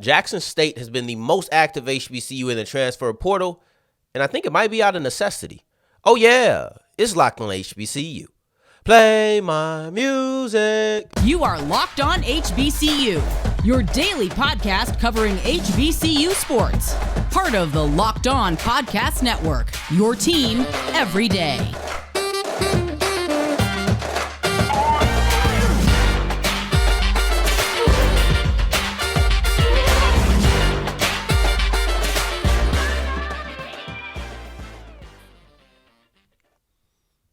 Jackson State has been the most active HBCU in the transfer portal, and I think it might be out of necessity. Oh yeah, it's Locked On HBCU. Play my music. You are Locked On HBCU, your daily podcast covering HBCU sports. Part of the Locked On Podcast Network, your team every day.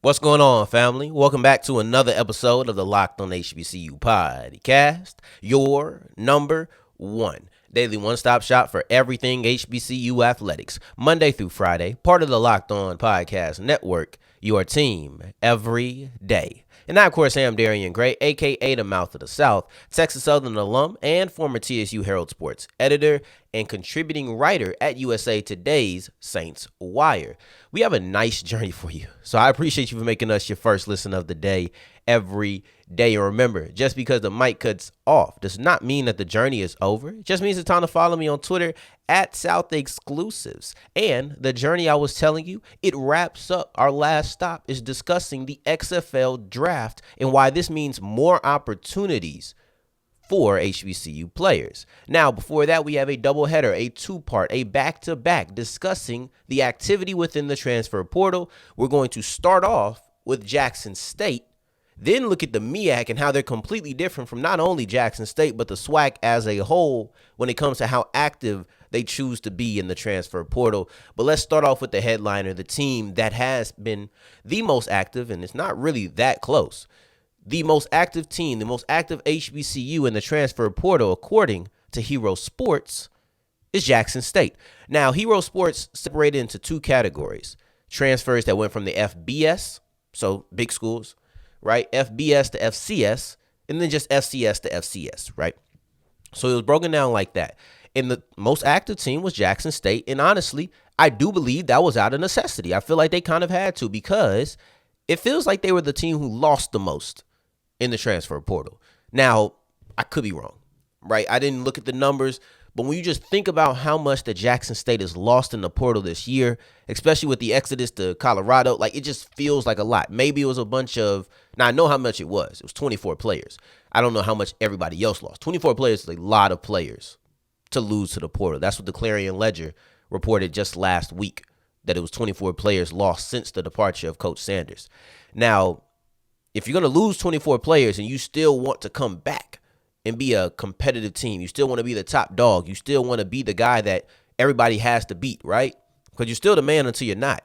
What's going on, family? Welcome back to another episode of the Locked On HBCU podcast, your number one daily one-stop shop for everything HBCU athletics, Monday through Friday, part of the Locked On Podcast Network, your team every day. And I, of course, am Darian Gray, a.k.a. the Mouth of the South, Texas Southern alum and former TSU Herald Sports editor and contributing writer at USA Today's Saints Wire. We have a nice journey for you, so I appreciate you for making us your first listen of the day every day. And remember, just because the mic cuts off does not mean that the journey is over. It just means it's time to follow me on Twitter at South Exclusives. And the journey I was telling you, it wraps up. Our last stop is discussing the XFL draft and why this means more opportunities for HBCU players. Now, before that, we have a doubleheader, a two-part, a back-to-back discussing the activity within the transfer portal. We're going to start off with Jackson State, then look at the MEAC and how they're completely different from not only Jackson State, but the SWAC as a whole when it comes to how active they choose to be in the transfer portal. But let's start off with the headliner, the team that has been the most active, and it's not really that close. The most active team, the most active HBCU in the transfer portal, according to Hero Sports, is Jackson State. Now, Hero Sports separated into two categories. Transfers that went from the FBS, so big schools, right? FBS to FCS, and then just FCS to FCS, right? So it was broken down like that. And the most active team was Jackson State. And honestly, I do believe that was out of necessity. I feel like they kind of had to because it feels like they were the team who lost the most in the transfer portal. Now, I could be wrong, right? I didn't look at the numbers, but when you just think about how much that Jackson State has lost in the portal this year, especially with the exodus to Colorado, like it just feels like a lot. Maybe it was a bunch of, now I know how much it was. It was 24 players. I don't know how much everybody else lost. 24 players is a lot of players to lose to the portal. That's what the Clarion Ledger reported just last week, that it was 24 players lost since the departure of Coach Sanders. Now, if you're going to lose 24 players and you still want to come back and be a competitive team, you still want to be the top dog, you still want to be the guy that everybody has to beat, right? Because you're still the man until you're not.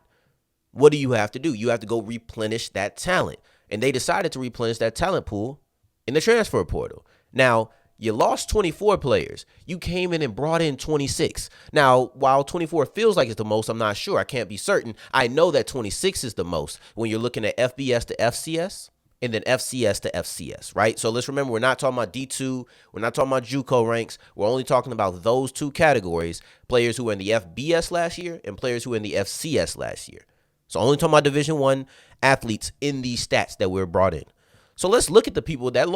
What do you have to do? You have to go replenish that talent. And they decided to replenish that talent pool in the transfer portal. Now, you lost 24 players. You came in and brought in 26. Now, while 24 feels like it's the most, I'm not sure. I can't be certain. I know that 26 is the most when you're looking at FBS to FCS. And then FCS to FCS, right? So let's remember, we're not talking about D2. We're not talking about JUCO ranks. We're only talking about those two categories, players who were in the FBS last year and players who were in the FCS last year. So only talking about Division I athletes in these stats that were brought in. So let's look at the people that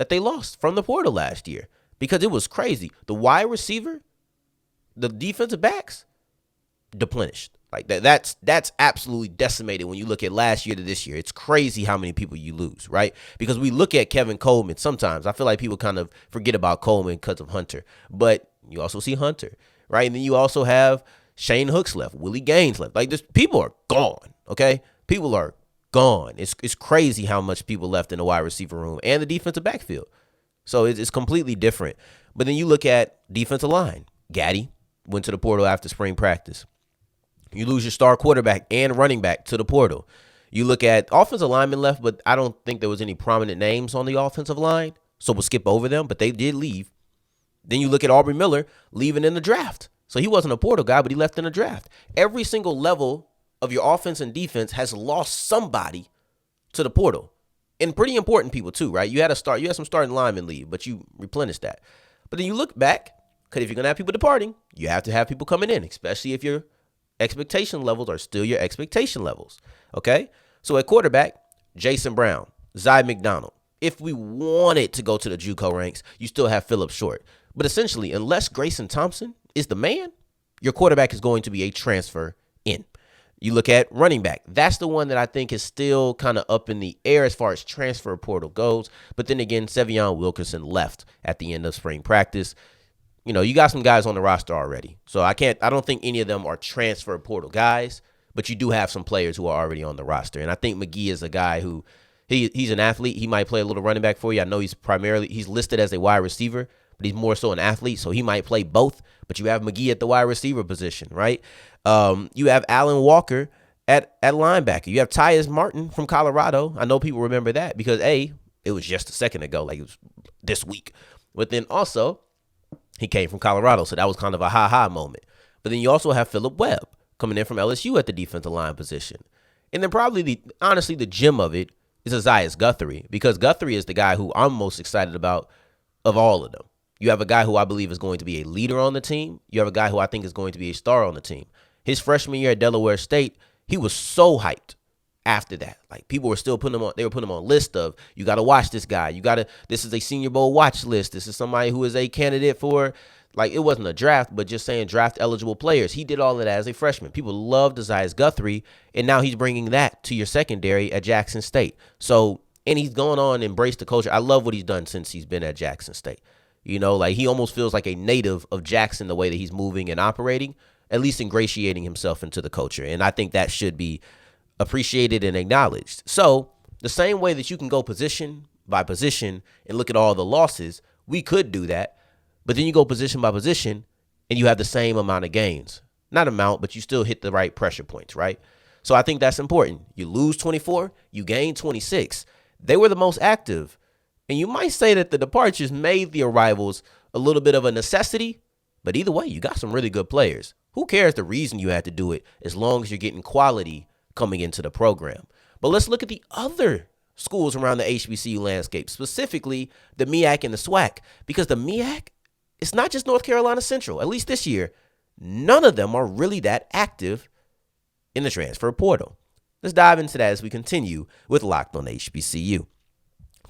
they lost from the portal last year, because it was crazy. The wide receiver, the defensive backs, deplenished. Like that's absolutely decimated when you look at last year to this year. It's crazy how many people you lose, right? Because we look at Kevin Coleman sometimes. I feel like people kind of forget about Coleman because of Hunter. But you also see Hunter, right? And then you also have Shane Hooks left, Willie Gaines left. Like this, people are gone, okay? People are gone. It's crazy how much people left in the wide receiver room and the defensive backfield. So it's completely different. But then you look at defensive line. Gaddy went to the portal after spring practice. You lose your star quarterback and running back to the portal. You look at offensive linemen left, but I don't think there was any prominent names on the offensive line, so we'll skip over them, but they did leave. Then you look at Aubrey Miller leaving in the draft. So he wasn't a portal guy, but he left in the draft. Every single level of your offense and defense has lost somebody to the portal. And pretty important people too, right? You had some starting linemen leave, but you replenished that. But then you look back, because if you're going to have people departing, you have to have people coming in, especially if your expectation levels are still your expectation levels, okay? So at quarterback, Jason Brown, Zy McDonald. If we wanted to go to the JUCO ranks, you still have Phillip Short. But essentially, unless Grayson Thompson is the man, your quarterback is going to be a transfer in. You look at running back. That's the one that I think is still kind of up in the air as far as transfer portal goes. But then again, Sevion Wilkinson left at the end of spring practice. You got some guys on the roster already. So I don't think any of them are transfer portal guys, but you do have some players who are already on the roster. And I think McGee is a guy who he's an athlete. He might play a little running back for you. I know he's listed as a wide receiver, but he's more so an athlete. So he might play both, but you have McGee at the wide receiver position, right? You have Alan Walker at linebacker. You have Tyus Martin from Colorado. I know people remember that because it was just a second ago, like it was this week. But then also, he came from Colorado, so that was kind of a ha-ha moment. But then you also have Phillip Webb coming in from LSU at the defensive line position. And then probably the gem of it is Isaiah Guthrie, because Guthrie is the guy who I'm most excited about of all of them. You have a guy who I believe is going to be a leader on the team. You have a guy who I think is going to be a star on the team. His freshman year at Delaware State, he was so hyped after that. Like, people were still putting him on, they were putting him on a list of, you got to watch this guy. This is a Senior Bowl watch list. This is somebody who is a candidate for, like, it wasn't a draft, but just saying draft eligible players. He did all of that as a freshman. People loved Isaiah Guthrie, and now he's bringing that to your secondary at Jackson State. So, and he's gone on and embraced the culture. I love what he's done since he's been at Jackson State. Like, he almost feels like a native of Jackson, the way that he's moving and operating, at least ingratiating himself into the culture. And I think that should be appreciated and acknowledged. So the same way that you can go position by position and look at all the losses, we could do that. But then you go position by position and you have the same amount of gains. Not amount, but you still hit the right pressure points, right? So I think that's important. You lose 24, you gain 26. They were the most active. And you might say that the departures made the arrivals a little bit of a necessity, but either way, you got some really good players. Who cares the reason you had to do it, as long as you're getting quality coming into the program? But let's look at the other schools around the HBCU landscape, specifically the MEAC and the SWAC, because the MEAC, it's not just North Carolina Central. At least this year, none of them are really that active in the transfer portal. Let's dive into that as we continue with Locked on HBCU.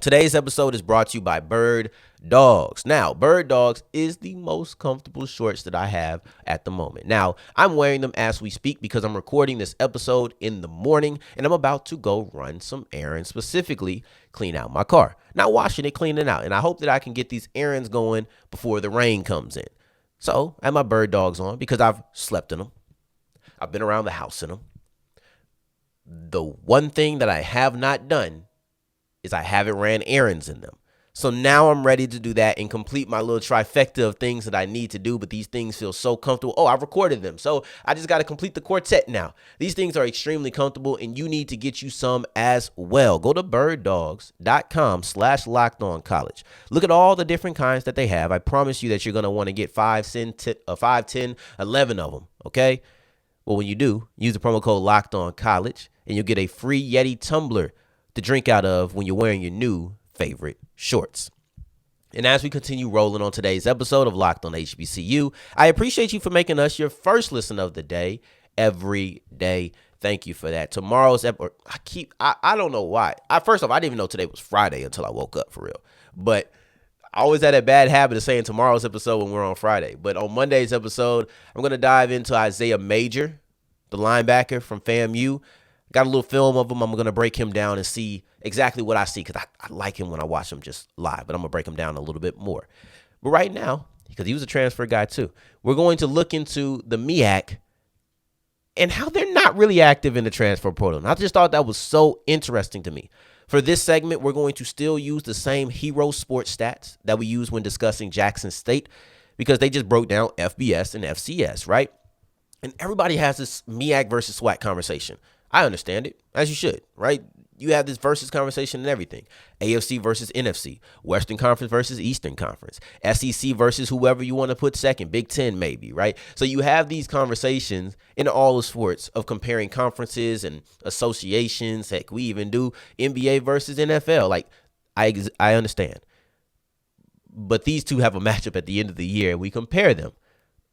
Today's episode is brought to you by Birddogs. Now, Birddogs is the most comfortable shorts that I have at the moment. Now, I'm wearing them as we speak because I'm recording this episode in the morning and I'm about to go run some errands, specifically clean out my car. Not washing it, cleaning it out. And I hope that I can get these errands going before the rain comes in. So I have my Birddogs on because I've slept in them. I've been around the house in them. The one thing that I have not done is I haven't ran errands in them. So now I'm ready to do that and complete my little trifecta of things that I need to do, but these things feel so comfortable. Oh, I've recorded them, so I just got to complete the quartet now. These things are extremely comfortable, and you need to get you some as well. Go to birddogs.com/lockedoncollege. Look at all the different kinds that they have. I promise you that you're going to want to get 5, 10, 11 of them, okay? Well, when you do, use the promo code LOCKEDONCollege, and you'll get a free Yeti tumbler to drink out of when you're wearing your new favorite shorts. And as we continue rolling on today's episode of Locked on HBCU, I appreciate you for making us your first listen of the day every day. Thank you for that. Tomorrow's episode, I don't know why. First off, I didn't even know today was Friday until I woke up, for real. But I always had a bad habit of saying tomorrow's episode when we're on Friday. But on Monday's episode, I'm going to dive into Isaiah Major, the linebacker from FAMU. Got a little film of him. I'm going to break him down and see exactly what I see because I like him when I watch him just live, but I'm going to break him down a little bit more. But right now, because he was a transfer guy too, we're going to look into the MEAC and how they're not really active in the transfer portal. And I just thought that was so interesting to me. For this segment, we're going to still use the same hero sports stats that we use when discussing Jackson State because they just broke down FBS and FCS, right? And everybody has this MEAC versus SWAC conversation. I understand it, as you should, right? You have this versus conversation and everything. AFC versus NFC, Western Conference versus Eastern Conference, SEC versus whoever you want to put second, Big Ten maybe, right? So you have these conversations in all the sports of comparing conferences and associations. Heck, we even do NBA versus NFL. Like, I understand. But these two have a matchup at the end of the year, and we compare them.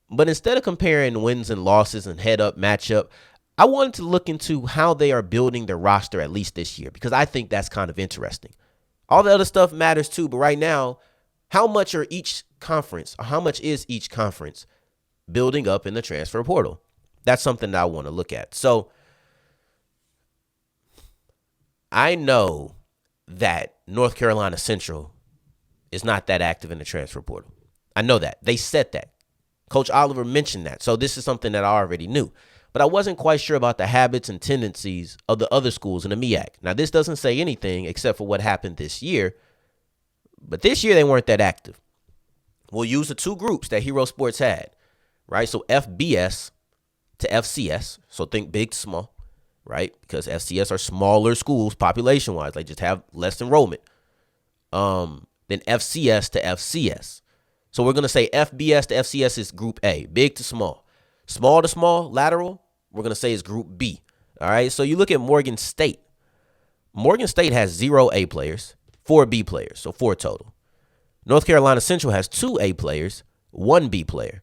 But instead of comparing wins and losses and head-up matchup, I wanted to look into how they are building their roster at least this year because I think that's kind of interesting. All the other stuff matters too, but right now, how much are each conference, or how much is each conference building up in the transfer portal? That's something that I want to look at. So I know that North Carolina Central is not that active in the transfer portal. I know that. They said that. Coach Oliver mentioned that. So this is something that I already knew. But I wasn't quite sure about the habits and tendencies of the other schools in the MEAC. Now, this doesn't say anything except for what happened this year. But this year, they weren't that active. We'll use the two groups that Hero Sports had, right? So FBS to FCS. So think big to small, right? Because FCS are smaller schools population-wise. They just have less enrollment. Then FCS to FCS. So we're going to say FBS to FCS is Group A, big to small. Small to small, lateral, we're going to say is Group B. All right, so you look at Morgan State. Morgan State has 0 A players, 4 B players, so 4 total. North Carolina Central has 2 A players, 1 B player.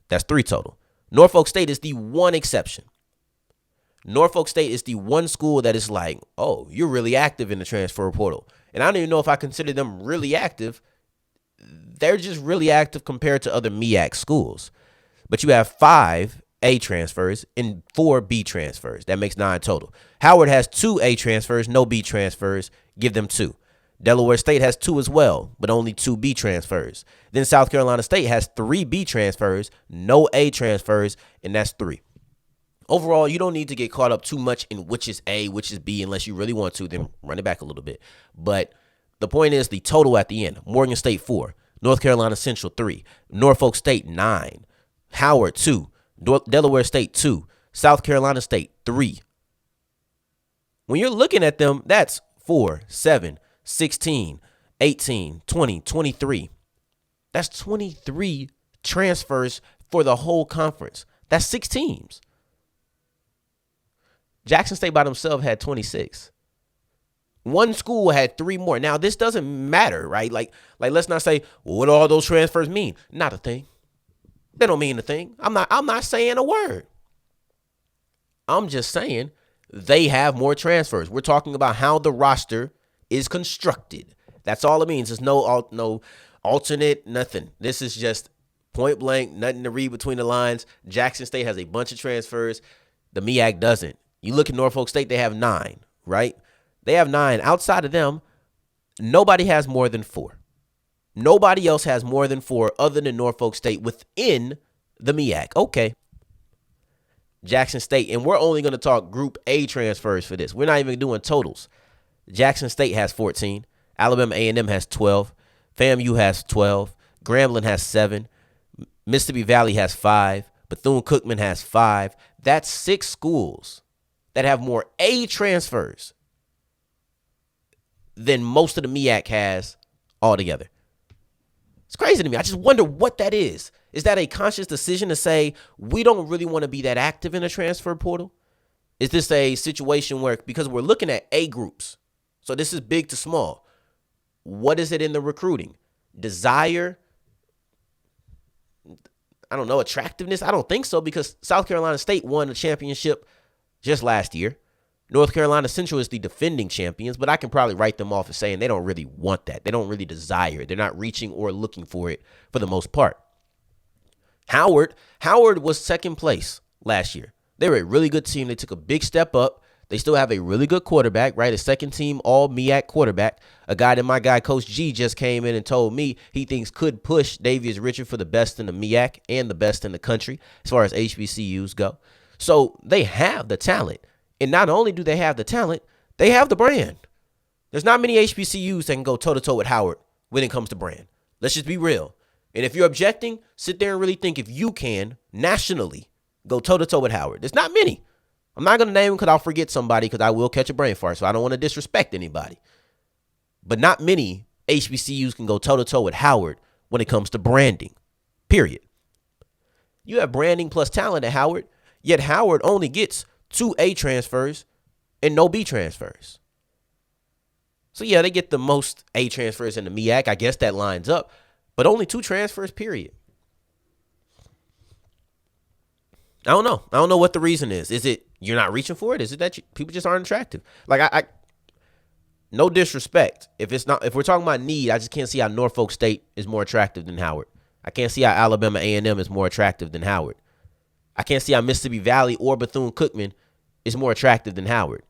That's 3 total. Norfolk State is the one exception. Norfolk State is the one school that is like, oh, you're really active in the transfer portal. And I don't even know if I consider them really active. They're just really active compared to other MEAC schools. But you have 5 A transfers and 4 B transfers. That makes 9 total. Howard has 2 A transfers, no B transfers. Give them 2. Delaware State has 2 as well, but only 2 B transfers. Then South Carolina State has 3 B transfers, no A transfers, and that's 3. Overall, you don't need to get caught up too much in which is A, which is B, unless you really want to, then run it back a little bit. But the point is the total at the end. Morgan State 4, North Carolina Central 3, Norfolk State 9, Howard 2, Delaware State 2, South Carolina State 3. When you're looking at them, that's 4, 7, 16, 18, 20, 23. That's 23 transfers for the whole conference. That's 6 teams. Jackson State by themselves had 26. One school had 3 more. Now, this doesn't matter, right? Like let's not say, well, what do all those transfers mean? Not a thing. They don't mean a thing. I'm not saying a word. I'm just saying they have more transfers. We're talking about how the roster is constructed. That's all it means. There's no alternate, nothing. This is just point blank, nothing to read between the lines. Jackson State has a bunch of transfers. The MEAC doesn't. You look at Norfolk State, they have 9, right? They have 9. Outside of them, nobody has more than 4. Nobody else has more than 4 other than Norfolk State within the MEAC. Okay. Jackson State, and we're only going to talk Group A transfers for this. We're not even doing totals. Jackson State has 14. Alabama A&M has 12. FAMU has 12. Grambling has 7. Mississippi Valley has 5. Bethune-Cookman has 5. That's 6 schools that have more A transfers than most of the MEAC has altogether. It's crazy to me. I just wonder what that is. Is that a conscious decision to say we don't really want to be that active in the transfer portal? Is this a situation where, because we're looking at A groups, so this is big to small, what is it in the recruiting? Desire? I don't know, attractiveness? I don't think so, because South Carolina State won the championship just last year. North Carolina Central is the defending champions, but I can probably write them off as saying they don't really want that. They don't really desire it. They're not reaching or looking for it for the most part. Howard was second place last year. They were a really good team. They took a big step up. They still have a really good quarterback, right? A second team all MEAC quarterback. A guy that my guy, Coach G, just came in and told me he thinks could push Davius Richard for the best in the MEAC and the best in the country as far as HBCUs go. So they have the talent. And not only do they have the talent, they have the brand. There's not many HBCUs that can go toe-to-toe with Howard when it comes to brand. Let's just be real. And if you're objecting, sit there and really think if you can, nationally, go toe-to-toe with Howard. There's not many. I'm not going to name them because I'll forget somebody, because I will catch a brain fart, so I don't want to disrespect anybody. But not many HBCUs can go toe-to-toe with Howard when it comes to branding, period. You have branding plus talent at Howard, yet Howard only gets 2 A transfers and no B transfers. So, yeah, they get the most A transfers in the MEAC. I guess that lines up. But only 2 transfers, period. I don't know. I don't know what the reason is. Is it you're not reaching for it? Is it that people just aren't attractive? Like, No disrespect. If we're talking about need, I just can't see how Norfolk State is more attractive than Howard. I can't see how Alabama A&M is more attractive than Howard. I can't see how Mississippi Valley or Bethune-Cookman is more attractive than Howard.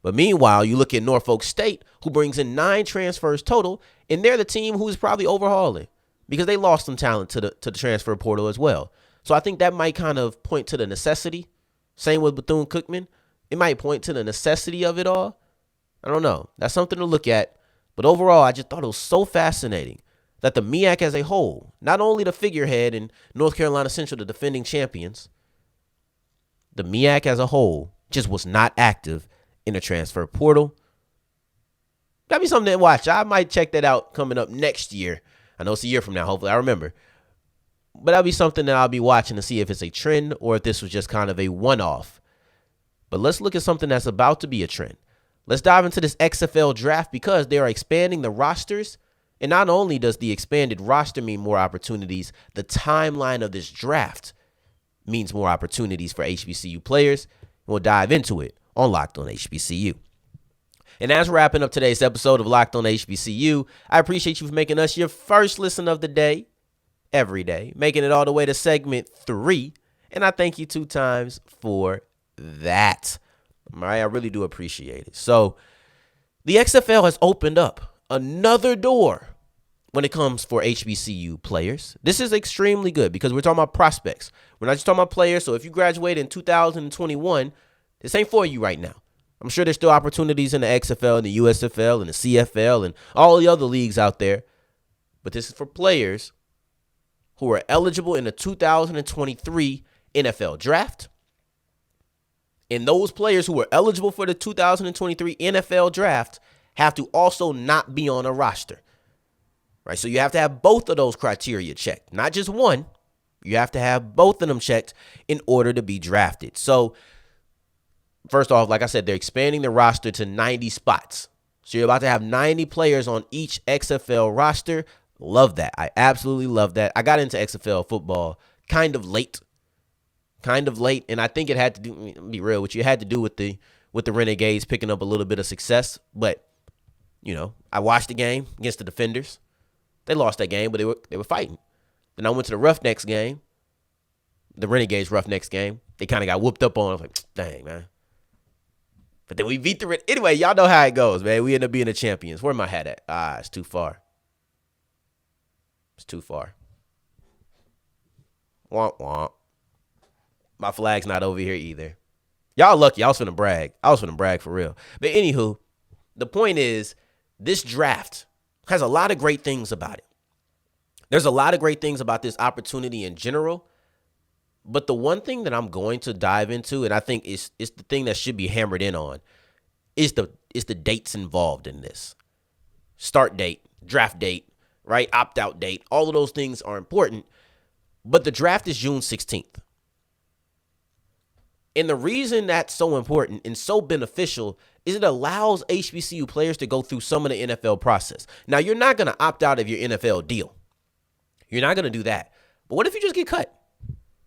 But meanwhile, you look at Norfolk State, who brings in 9 transfers total, and they're the team who's probably overhauling because they lost some talent to the transfer portal as well. So I think that might kind of point to the necessity. Same with Bethune-Cookman. It might point to the necessity of it all. I don't know. That's something to look at. But overall, I just thought it was so fascinating that the MEAC as a whole, not only the figurehead in North Carolina Central, the defending champions, the MEAC as a whole just was not active in the transfer portal. That'd be something to watch. I might check that out coming up next year. I know it's a year from now. Hopefully I remember. But that'll be something that I'll be watching to see if it's a trend or if this was just kind of a one-off. But let's look at something that's about to be a trend. Let's dive into this XFL draft because they are expanding the rosters. And not only does the expanded roster mean more opportunities, the timeline of this draft means more opportunities for HBCU players. We'll dive into it on Locked On HBCU. And as we're wrapping up today's episode of Locked On HBCU, I appreciate you for making us your first listen of the day, every day, making it all the way to segment 3. And I thank you 2 times for that. All right, I really do appreciate it. So the XFL has opened up another door when it comes for HBCU players. This is extremely good because we're talking about prospects. We're not just talking about players. So if you graduate in 2021, this ain't for you right now. I'm sure there's still opportunities in the XFL and the USFL and the CFL and all the other leagues out there. But this is for players who are eligible in the 2023 NFL draft. And those players who are eligible for the 2023 NFL draft have to also not be on a roster. Right? So you have to have both of those criteria checked, not just one. You have to have both of them checked in order to be drafted. So first off, like I said, they're expanding the roster to 90 spots. So you're about to have 90 players on each XFL roster. Love that. I absolutely love that. I got into XFL football kind of late. And I think it had to do, be real with you, it had to do with the Renegades picking up a little bit of success. But, you know, I watched the game against the Defenders. They lost that game, but they were fighting. Then I went to the Roughnecks game, the Renegades Roughnecks game. They kind of got whooped up on. I was like, dang, man. But then we beat the anyway, y'all know how it goes, man. We end up being the champions. Where my hat at? It's too far. It's too far. Womp womp. My flag's not over here either. Y'all lucky. I was finna brag for real. But anywho, the point is, this draft has a lot of great things about it. There's a lot of great things about this opportunity in general. But the one thing that I'm going to dive into, and I think it's the thing that should be hammered in on, is the dates involved in this. Start date, draft date, right? Opt-out date. All of those things are important. But the draft is June 16th. And the reason that's so important and so beneficial is it allows HBCU players to go through some of the NFL process. Now, you're not going to opt out of your NFL deal. You're not going to do that. But what if you just get cut?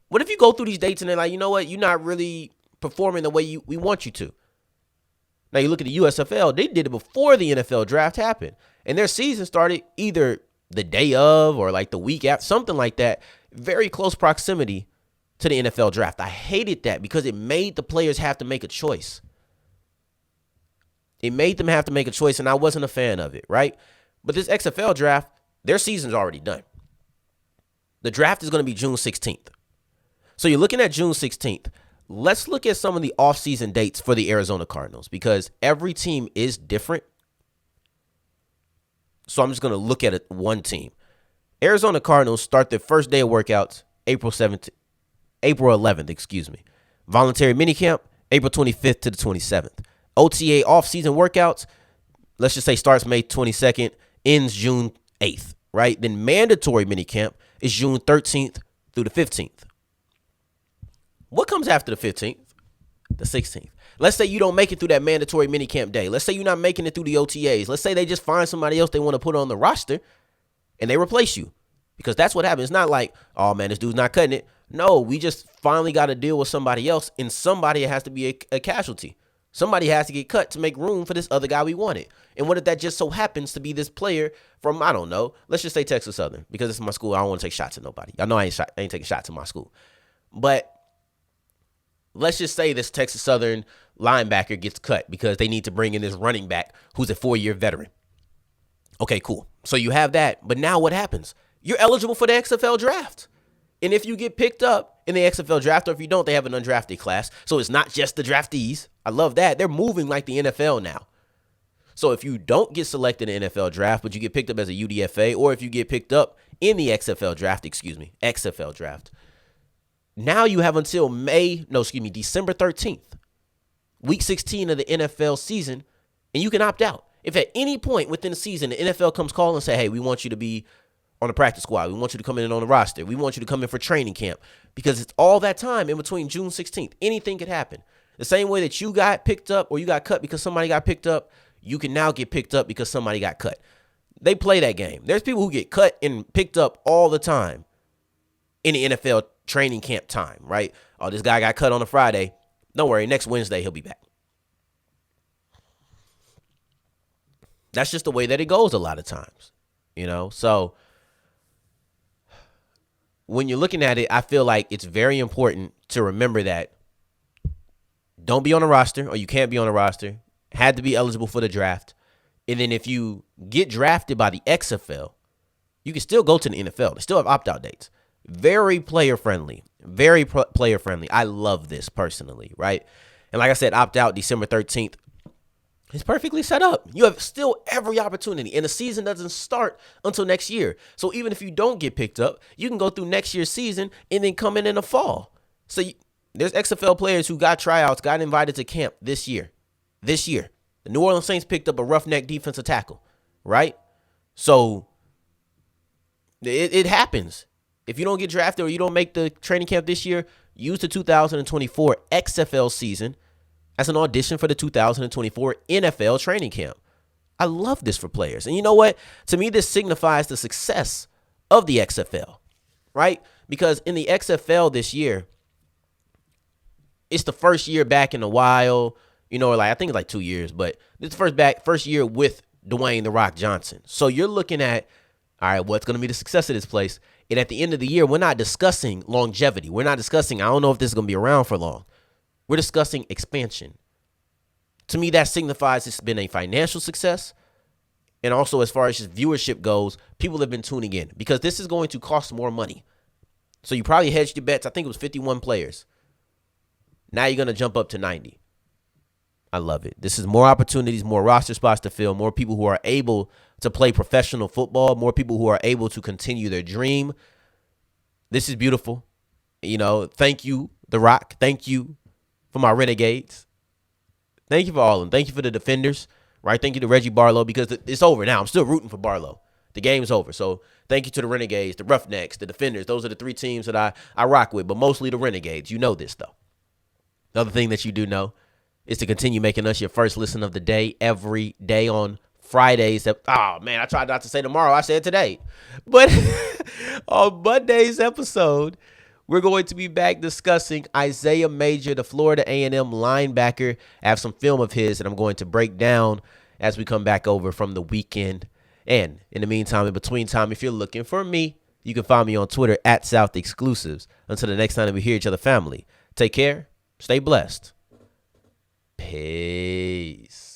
What if you go through these dates and they're like, you know what, you're not really performing the way we want you to? Now, you look at the USFL, they did it before the NFL draft happened. And their season started either the day of or like the week after, something like that. Very close proximity to the NFL draft. I hated that because it made the players have to make a choice. It made them have to make a choice, and I wasn't a fan of it, right? But this XFL draft, their season's already done. The draft is going to be June 16th. So you're looking at June 16th. Let's look at some of the offseason dates for the Arizona Cardinals because every team is different. So I'm just going to look at one team. Arizona Cardinals start their first day of workouts April 11th. Voluntary minicamp, April 25th to the 27th. OTA offseason workouts, let's just say starts May 22nd, ends June 8th, right? Then mandatory minicamp is June 13th through the 15th. What comes after the 15th? The 16th. Let's say you don't make it through that mandatory minicamp day. Let's say you're not making it through the OTAs. Let's say they just find somebody else they want to put on the roster and they replace you. Because that's what happens. It's not like, oh, man, this dude's not cutting it. No, we just finally got to deal with somebody else, and somebody has to be a casualty. Somebody has to get cut to make room for this other guy we wanted. And what if that just so happens to be this player from, I don't know, let's just say Texas Southern, because it's my school. I don't want to take shots at nobody. I know I ain't taking shots at my school. But let's just say this Texas Southern linebacker gets cut because they need to bring in this running back who's a 4-year veteran. Okay, cool. So you have that. But now what happens? You're eligible for the XFL draft. And if you get picked up in the XFL draft, or if you don't, they have an undrafted class. So it's not just the draftees. I love that. They're moving like the NFL now. So if you don't get selected in the NFL draft, but you get picked up as a UDFA, or if you get picked up in the XFL draft, now you have until December 13th, week 16 of the NFL season, and you can opt out. If at any point within the season, the NFL comes calling and say, hey, we want you to be on the practice squad. We want you to come in on the roster. We want you to come in for training camp, because it's all that time in between June 16th. Anything could happen. The same way that you got picked up or you got cut because somebody got picked up, you can now get picked up because somebody got cut. They play that game. There's people who get cut and picked up all the time in the NFL training camp time, right? Oh, this guy got cut on a Friday. Don't worry, next Wednesday he'll be back. That's just the way that it goes a lot of times, So when you're looking at it, I feel like it's very important to remember that don't be on a roster, or you can't be on a roster. Had to be eligible for the draft. And then if you get drafted by the XFL, you can still go to the NFL. They still have opt-out dates. Very player-friendly. Very player-friendly. I love this personally, right? And like I said, opt-out December 13th. It's perfectly set up. You have still every opportunity, and the season doesn't start until next year. So even if you don't get picked up, you can go through next year's season and then come in the fall. So there's XFL players who got tryouts, got invited to camp this year. The New Orleans Saints picked up a roughneck defensive tackle, right? So it happens. If you don't get drafted or you don't make the training camp this year, use the 2024 XFL season as an audition for the 2024 NFL training camp. I love this for players. And you know what? To me, this signifies the success of the XFL, right? Because in the XFL this year, it's the first year back in a while, I think it's like 2 years, but it's first year with Dwayne "The Rock" Johnson. So you're looking at, all right, what's going to be the success of this place? And at the end of the year, we're not discussing longevity. We're not discussing, I don't know if this is going to be around for long. We're discussing expansion. To me, that signifies it's been a financial success. And also, as far as just viewership goes, people have been tuning in because this is going to cost more money. So you probably hedged your bets. I think it was 51 players. Now you're going to jump up to 90. I love it. This is more opportunities, more roster spots to fill, more people who are able to play professional football, more people who are able to continue their dream. This is beautiful. Thank you, The Rock. Thank you for my Renegades. Thank you for all of them. Thank you for the defenders, right? Thank you to Reggie Barlow, because it's over now. I'm still rooting for Barlow. The game's over. So thank you to the Renegades, the Roughnecks, the Defenders. Those are the three teams that I rock with, but mostly the Renegades. You know this, though. The other thing that you do know is to continue making us your first listen of the day every day on Fridays. Oh, man, I tried not to say tomorrow. I said today. But on Monday's episode, we're going to be back discussing Isaiah Major, the Florida A&M linebacker. I have some film of his that I'm going to break down as we come back over from the weekend. And in the meantime, in between time, if you're looking for me, you can find me on Twitter at South Exclusives. Until the next time that we hear each other, family, take care, stay blessed. Peace.